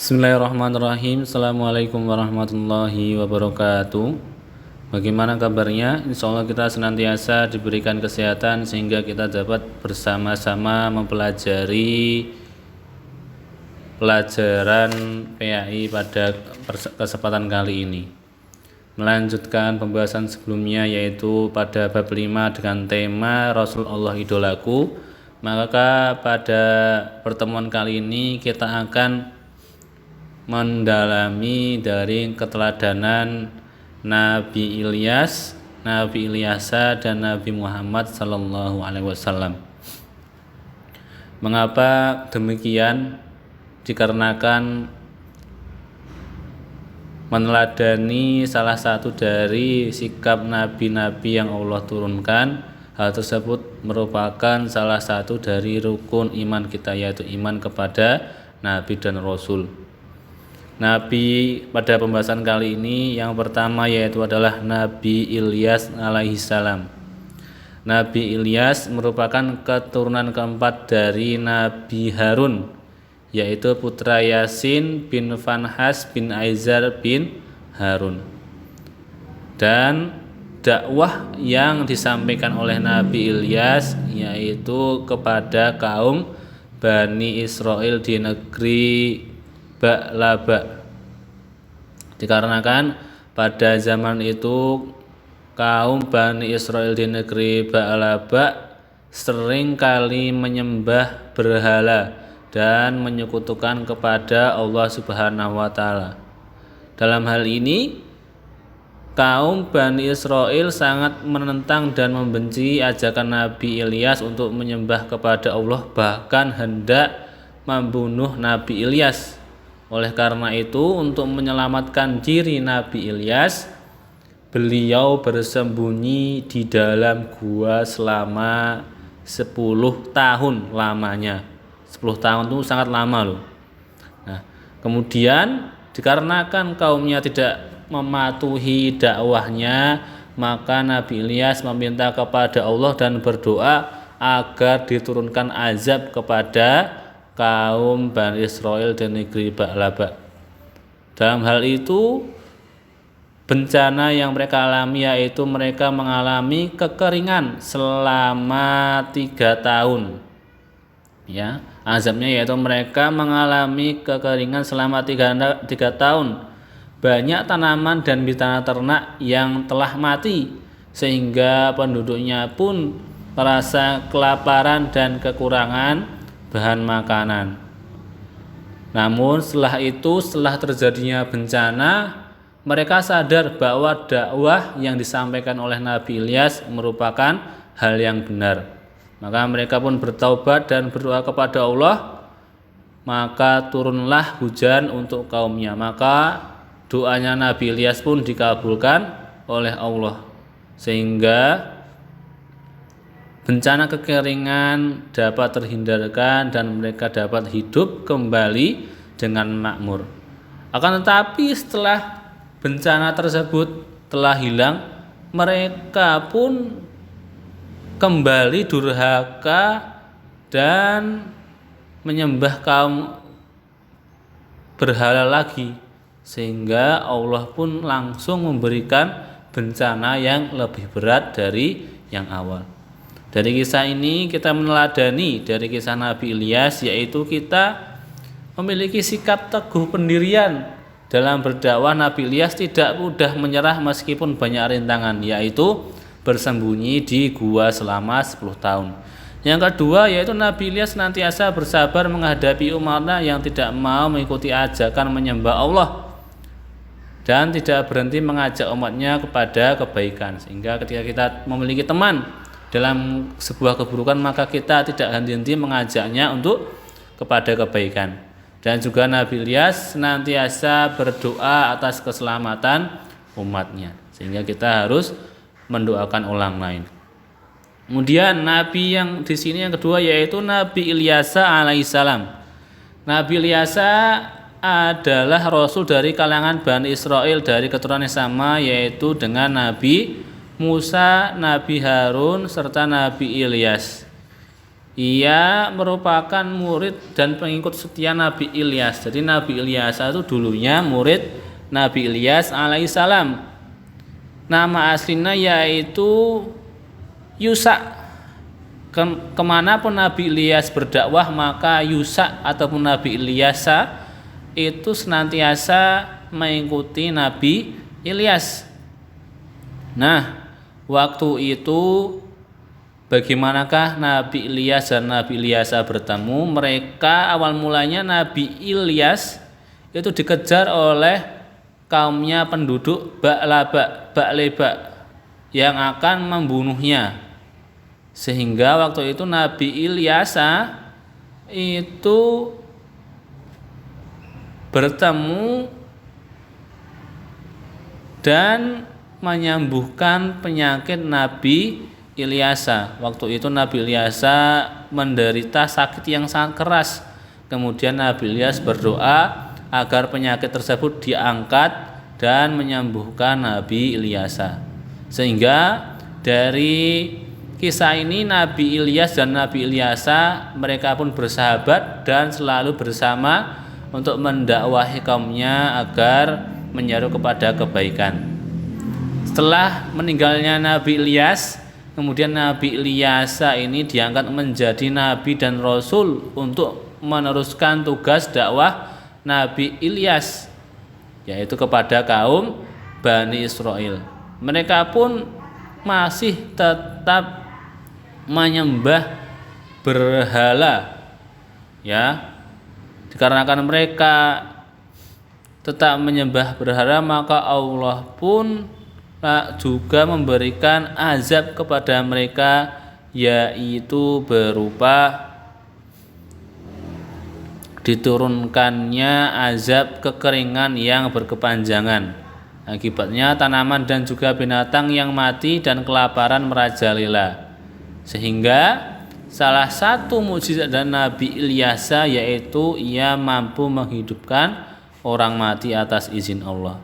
Bismillahirrahmanirrahim. Assalamualaikum warahmatullahi wabarakatuh. Bagaimana kabarnya? Insya Allah kita senantiasa diberikan kesehatan sehingga kita dapat bersama-sama mempelajari pelajaran PAI pada kesempatan kali ini. Melanjutkan pembahasan sebelumnya yaitu pada bab 5 dengan tema Rasulullah idolaku. Maka pada pertemuan kali ini kita akan mendalami dari keteladanan Nabi Ilyas, Nabi Ilyasa dan Nabi Muhammad sallallahu alaihi wasallam. Mengapa demikian? Dikarenakan meneladani salah satu dari sikap nabi-nabi yang Allah turunkan. Hal tersebut merupakan salah satu dari rukun iman kita, yaitu iman kepada Nabi dan Rasul. Nabi pada pembahasan kali ini yang pertama yaitu adalah Nabi Ilyas alaihissalam. Nabi Ilyas merupakan keturunan keempat dari Nabi Harun, yaitu putra Yasin bin Fanhas bin Aizar bin Harun. Dan dakwah yang disampaikan oleh Nabi Ilyas yaitu kepada kaum Bani Israel di negeri Ba'laba. Dikarenakan pada zaman itu kaum Bani Israel di negeri Ba'laba sering kali menyembah berhala dan menyekutukan kepada Allah Subhanahu wa taala. Dalam hal ini kaum Bani Israel sangat menentang dan membenci ajakan Nabi Ilyas untuk menyembah kepada Allah, bahkan hendak membunuh Nabi Ilyas. Oleh karena itu, untuk menyelamatkan diri Nabi Ilyas, beliau bersembunyi di dalam gua selama 10 tahun lamanya. 10 tahun itu sangat lama loh. Nah, kemudian dikarenakan kaumnya tidak mematuhi dakwahnya, maka Nabi Ilyas meminta kepada Allah dan berdoa agar diturunkan azab kepada kaum Bani Israel dan negeri Ba'laba. Dalam hal itu, bencana yang mereka alami yaitu mereka mengalami kekeringan selama 3 tahun. Ya, azabnya yaitu mereka mengalami kekeringan selama 3 tahun. Banyak tanaman dan binatang ternak yang telah mati, sehingga penduduknya pun merasa kelaparan dan kekurangan bahan makanan. Namun setelah terjadinya bencana, mereka sadar bahwa dakwah yang disampaikan oleh Nabi Ilyas merupakan hal yang benar. Maka mereka pun bertaubat dan berdoa kepada Allah, maka turunlah hujan untuk kaumnya. Maka doanya Nabi Ilyas pun dikabulkan oleh Allah, sehingga bencana kekeringan dapat terhindarkan dan mereka dapat hidup kembali dengan makmur. Akan tetapi setelah bencana tersebut telah hilang, mereka pun kembali durhaka dan menyembah kaum berhala lagi, sehingga Allah pun langsung memberikan bencana yang lebih berat dari yang awal. Dari kisah ini kita meneladani dari kisah Nabi Ilyas, yaitu kita memiliki sikap teguh pendirian dalam berdakwah. Nabi Ilyas tidak mudah menyerah meskipun banyak rintangan, yaitu bersembunyi di gua selama 10 tahun. Yang kedua yaitu Nabi Ilyas senantiasa bersabar menghadapi umatnya yang tidak mau mengikuti ajakan menyembah Allah dan tidak berhenti mengajak umatnya kepada kebaikan. Sehingga ketika kita memiliki teman dalam sebuah keburukan, maka kita tidak henti-henti mengajaknya untuk kepada kebaikan. Dan juga Nabi Ilyas senantiasa berdoa atas keselamatan umatnya, sehingga kita harus mendoakan orang lain. Kemudian Nabi yang di sini yang kedua yaitu Nabi Ilyasa alaihissalam. Nabi Ilyasa adalah rasul dari kalangan Bani Israel dari keturunan yang sama, yaitu dengan Nabi Musa, Nabi Harun serta Nabi Ilyas. Ia merupakan murid dan pengikut setia Nabi Ilyas. Jadi Nabi Ilyas itu dulunya murid Nabi Ilyas alaihissalam. Nama aslinya yaitu Yusa. Kemanapun Nabi Ilyas berdakwah, maka Yusa ataupun Nabi Ilyasa itu senantiasa mengikuti Nabi Ilyas. Nah, waktu itu bagaimanakah Nabi Ilyas dan Nabi Ilyasa bertemu? Mereka awal mulanya Nabi Ilyas itu dikejar oleh kaumnya penduduk Ba'leba yang akan membunuhnya. Sehingga waktu itu Nabi Ilyasa itu bertemu dan menyembuhkan penyakit Nabi Ilyasa. Waktu itu Nabi Ilyasa menderita sakit yang sangat keras. Kemudian Nabi Ilyas berdoa agar penyakit tersebut diangkat dan menyembuhkan Nabi Ilyasa. Sehingga dari kisah ini Nabi Ilyas dan Nabi Ilyasa mereka pun bersahabat dan selalu bersama untuk mendakwahi kaumnya agar menyeru kepada kebaikan. Setelah meninggalnya Nabi Ilyas, kemudian Nabi Ilyasa ini diangkat menjadi nabi dan rasul untuk meneruskan tugas dakwah Nabi Ilyas, yaitu kepada kaum Bani Israel. Mereka pun masih tetap menyembah berhala, ya. Dikarenakan mereka tetap menyembah berhala, maka Allah pun juga memberikan azab kepada mereka, yaitu berupa diturunkannya azab kekeringan yang berkepanjangan. Akibatnya tanaman dan juga binatang yang mati dan kelaparan merajalela. Sehingga salah satu mukjizat dari Nabi Ilyasa yaitu ia mampu menghidupkan orang mati atas izin Allah.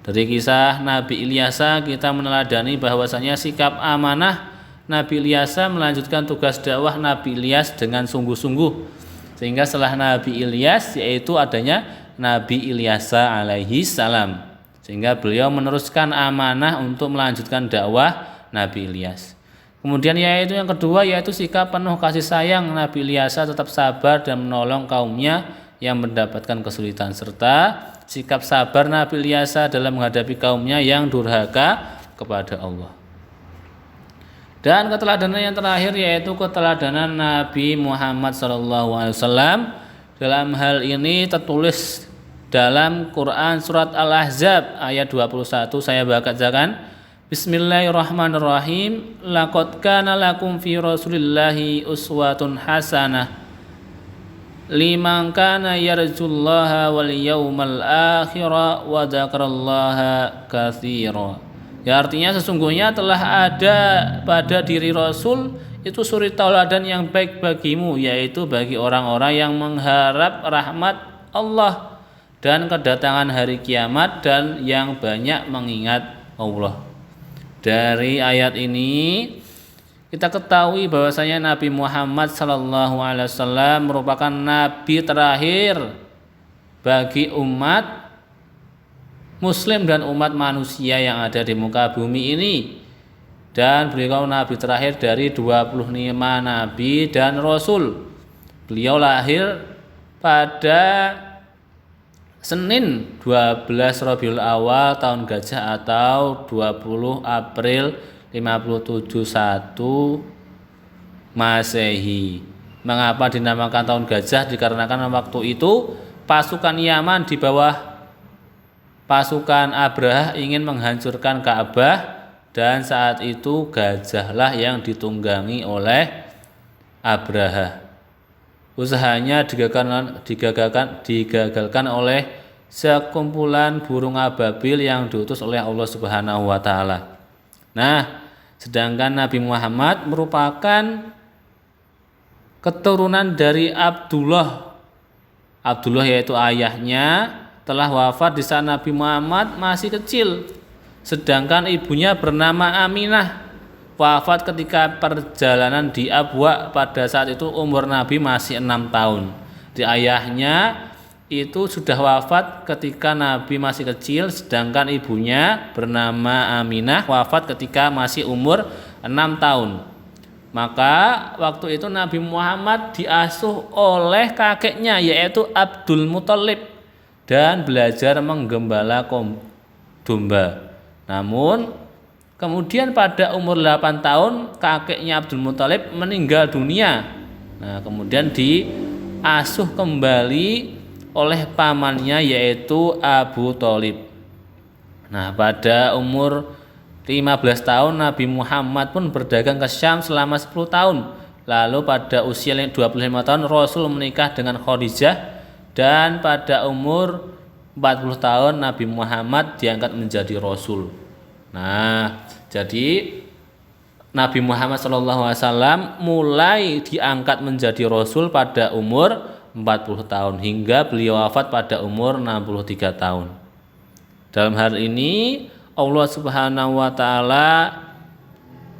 Dari kisah Nabi Ilyasa kita meneladani bahwasanya sikap amanah Nabi Ilyasa melanjutkan tugas dakwah Nabi Ilyas dengan sungguh-sungguh. Sehingga setelah Nabi Ilyas yaitu adanya Nabi Ilyasa alaihi salam. Sehingga beliau meneruskan amanah untuk melanjutkan dakwah Nabi Ilyas. Kemudian yaitu yang kedua yaitu sikap penuh kasih sayang Nabi Ilyasa tetap sabar dan menolong kaumnya yang mendapatkan kesulitan, serta sikap sabar Nabi Ilyasa dalam menghadapi kaumnya yang durhaka kepada Allah. Dan keteladanan yang terakhir yaitu keteladanan Nabi Muhammad SAW. Dalam hal ini tertulis dalam Quran surat Al-Ahzab ayat 21, saya bacakan. Bismillahirrahmanirrahim. Laqad kana lakum fi Rasulillahi uswatun hasanah liman kana yarjullaha wal yawmal akhira wa dzakarallaha katsira. Ya, artinya sesungguhnya telah ada pada diri Rasul itu suri tauladan yang baik bagimu, yaitu bagi orang-orang yang mengharap rahmat Allah dan kedatangan hari kiamat dan yang banyak mengingat Allah. Dari ayat ini kita ketahui bahwasanya Nabi Muhammad SAW merupakan nabi terakhir bagi umat Muslim dan umat manusia yang ada di muka bumi ini. Dan beliau nabi terakhir dari 25 nabi dan rasul. Beliau lahir pada Senin 12 Rabiul Awal tahun Gajah atau 20 April 571 Masehi. Mengapa dinamakan tahun Gajah? Dikarenakan waktu itu pasukan Yaman di bawah pasukan Abraha ingin menghancurkan Ka'bah, dan saat itu gajahlah yang ditunggangi oleh Abraha. Usahanya digagalkan oleh sekumpulan burung ababil yang diutus oleh Allah Subhanahu wa taala. Nah, sedangkan Nabi Muhammad merupakan keturunan dari Abdullah. Abdullah yaitu ayahnya telah wafat di saat Nabi Muhammad masih kecil. Sedangkan ibunya bernama Aminah. wafat ketika perjalanan di Abwa. Pada saat itu umur Nabi masih 6 tahun. Di ayahnya itu sudah wafat ketika Nabi masih kecil, sedangkan ibunya bernama Aminah wafat ketika masih umur 6 tahun. Maka waktu itu Nabi Muhammad diasuh oleh kakeknya yaitu Abdul Muthalib dan belajar menggembala domba. Namun kemudian pada umur 8 tahun kakeknya Abdul Muthalib meninggal dunia. Nah, kemudian diasuh kembali oleh pamannya yaitu Abu Thalib. Nah, pada umur 15 tahun Nabi Muhammad pun berdagang ke Syam selama 10 tahun. Lalu pada usia 25 tahun Rasul menikah dengan Khadijah, dan pada umur 40 tahun Nabi Muhammad diangkat menjadi Rasul. Nah, jadi Nabi Muhammad SAW mulai diangkat menjadi Rasul pada umur 40 tahun hingga beliau wafat pada umur 63 tahun. Dalam hal ini Allah Subhanahu wa taala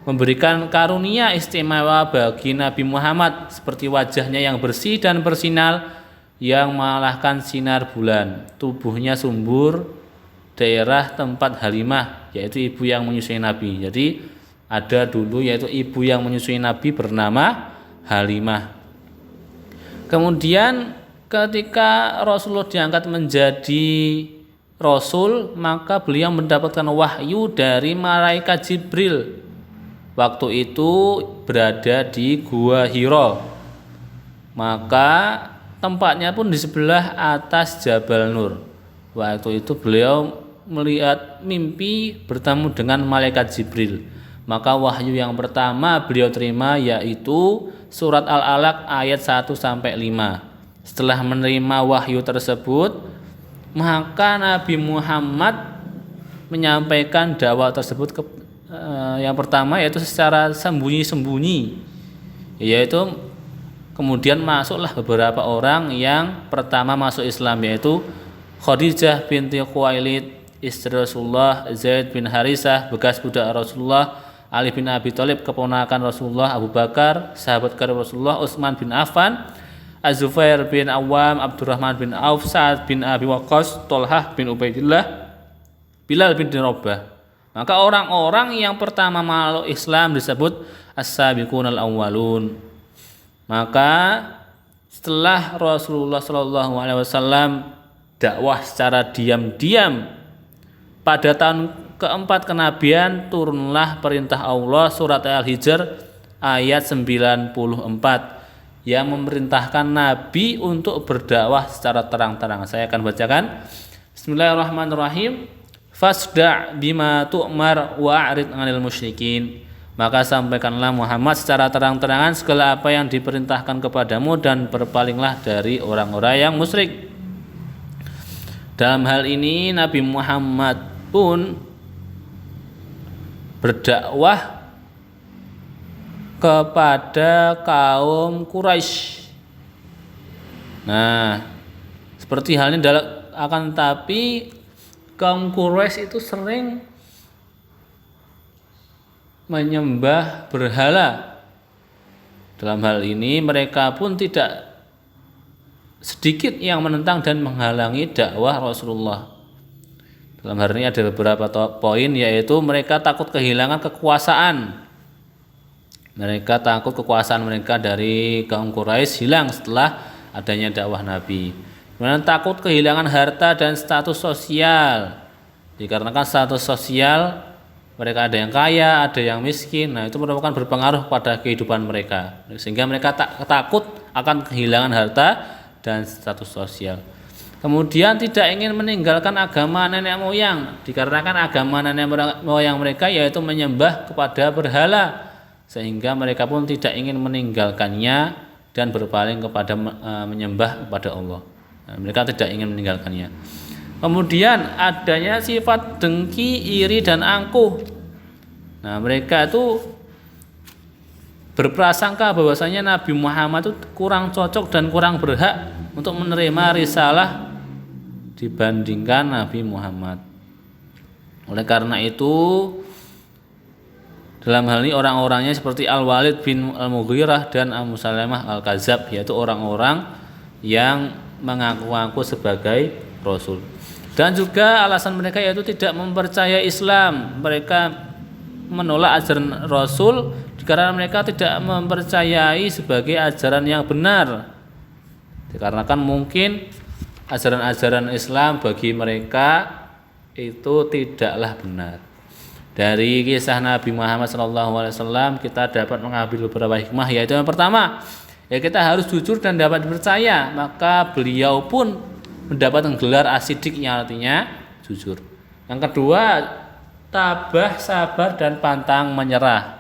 memberikan karunia istimewa bagi Nabi Muhammad seperti wajahnya yang bersih dan bersinar yang mengalahkan sinar bulan, tubuhnya subur, daerah tempat Halimah yaitu ibu yang menyusui Nabi. Jadi ada dulu yaitu ibu yang menyusui Nabi bernama Halimah. Kemudian ketika Rasulullah diangkat menjadi Rasul, maka beliau mendapatkan wahyu dari malaikat Jibril. Waktu itu berada di Gua Hira. Maka tempatnya pun di sebelah atas Jabal Nur. Waktu itu beliau melihat mimpi bertemu dengan malaikat Jibril. Maka wahyu yang pertama beliau terima yaitu surat Al-Alaq ayat 1 sampai 5. Setelah menerima wahyu tersebut, maka Nabi Muhammad menyampaikan dakwah tersebut yang pertama yaitu secara sembunyi-sembunyi, yaitu kemudian masuklah beberapa orang yang pertama masuk Islam yaitu Khadijah binti Khuwailid istri Rasulullah, Zaid bin Harisah bekas budak Rasulullah, Ali bin Abi Thalib keponakan Rasulullah, Abu Bakar sahabat karib Rasulullah, Utsman bin Affan, Az-Zubair bin Awam, Abdurrahman bin Auf, Sa'ad bin Abi Waqqas, Thalhah bin Ubaidillah, Bilal bin Rabah. Maka orang-orang yang pertama masuk Islam disebut as-sabiqunal awwalun. Maka setelah Rasulullah SAW dakwah secara diam-diam, pada tahun keempat kenabian turunlah perintah Allah surat Al-Hijr ayat 94 yang memerintahkan Nabi untuk berdakwah secara terang-terang. Saya akan bacakan. Bismillahirrahmanirrahim. Fasda' bima tu'mar wa'rid 'anil musyrikin. Maka sampaikanlah Muhammad secara terang-terangan segala apa yang diperintahkan kepadamu dan berpalinglah dari orang-orang yang musyrik. Dalam hal ini Nabi Muhammad pun berdakwah kepada kaum Quraisy. Nah, seperti halnya akan tapi kaum Quraisy itu sering menyembah berhala. Dalam hal ini mereka pun tidak sedikit yang menentang dan menghalangi dakwah Rasulullah. Dalam hal ini ada beberapa poin, yaitu mereka takut kehilangan kekuasaan. Mereka takut kekuasaan mereka dari kaum Quraisy hilang setelah adanya dakwah Nabi. Kemudian takut kehilangan harta dan status sosial. Dikarenakan status sosial mereka ada yang kaya, ada yang miskin. Nah, itu merupakan berpengaruh pada kehidupan mereka. Sehingga mereka takut akan kehilangan harta dan status sosial. Kemudian tidak ingin meninggalkan agama nenek moyang. Dikarenakan agama nenek moyang mereka yaitu menyembah kepada berhala. Sehingga mereka pun tidak ingin meninggalkannya dan berpaling kepada menyembah kepada Allah. Nah, mereka tidak ingin meninggalkannya. Kemudian adanya sifat dengki, iri dan angkuh. Nah, mereka itu berprasangka bahwasanya Nabi Muhammad itu kurang cocok dan kurang berhak untuk menerima risalah dibandingkan Nabi Muhammad. Oleh karena itu Dalam hal ini orang-orangnya seperti Al-Walid bin Al-Mughirah dan Abu Salamah Al-Kadzab, yaitu orang-orang yang mengaku-ngaku sebagai Rasul. Dan juga alasan mereka yaitu tidak mempercayai Islam. Mereka menolak ajaran Rasul karena mereka tidak mempercayai sebagai ajaran yang benar. Dikarenakan mungkin ajaran-ajaran Islam bagi mereka itu tidaklah benar. Dari kisah Nabi Muhammad SAW kita dapat mengambil beberapa hikmah, yaitu yang pertama, ya kita harus jujur dan dapat dipercaya. Maka beliau pun mendapatkan gelar as-siddiq yang artinya jujur. Yang kedua, tabah, sabar dan pantang menyerah.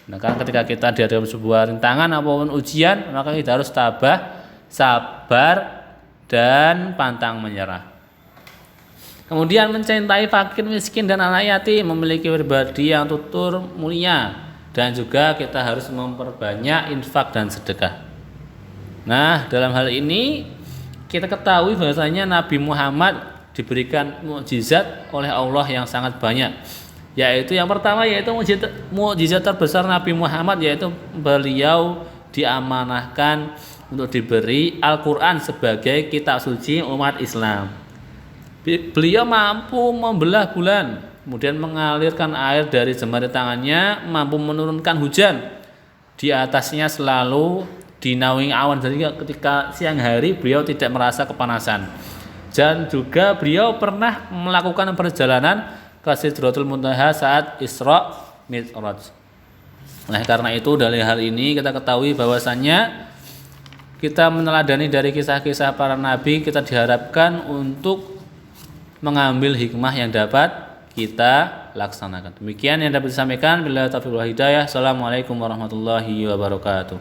Nah, kan ketika kita dihadapkan sebuah rintangan apapun ujian, maka kita harus tabah, sabar dan pantang menyerah. Kemudian mencintai fakir, miskin dan anak yatim, memiliki pribadi yang tutur mulia, dan juga kita harus memperbanyak infak dan sedekah. Nah, dalam hal ini kita ketahui bahwasanya Nabi Muhammad diberikan mukjizat oleh Allah yang sangat banyak. Yaitu yang pertama yaitu mukjizat terbesar Nabi Muhammad, yaitu beliau diamanahkan untuk diberi Al-Qur'an sebagai kitab suci umat Islam. Beliau mampu membelah bulan, kemudian mengalirkan air dari jemari tangannya, mampu menurunkan hujan. Di atasnya selalu dinaungi awan, jadi ketika siang hari beliau tidak merasa kepanasan. Dan juga beliau pernah melakukan perjalanan ke Sidratul Muntaha saat Isra Mi'raj. Nah, karena itu dari hal ini kita ketahui bahwasannya kita meneladani dari kisah-kisah para nabi, kita diharapkan untuk mengambil hikmah yang dapat kita laksanakan. Demikian yang dapat disampaikan. Billahi taufiq wal hidayah. Assalamualaikum warahmatullahi wabarakatuh.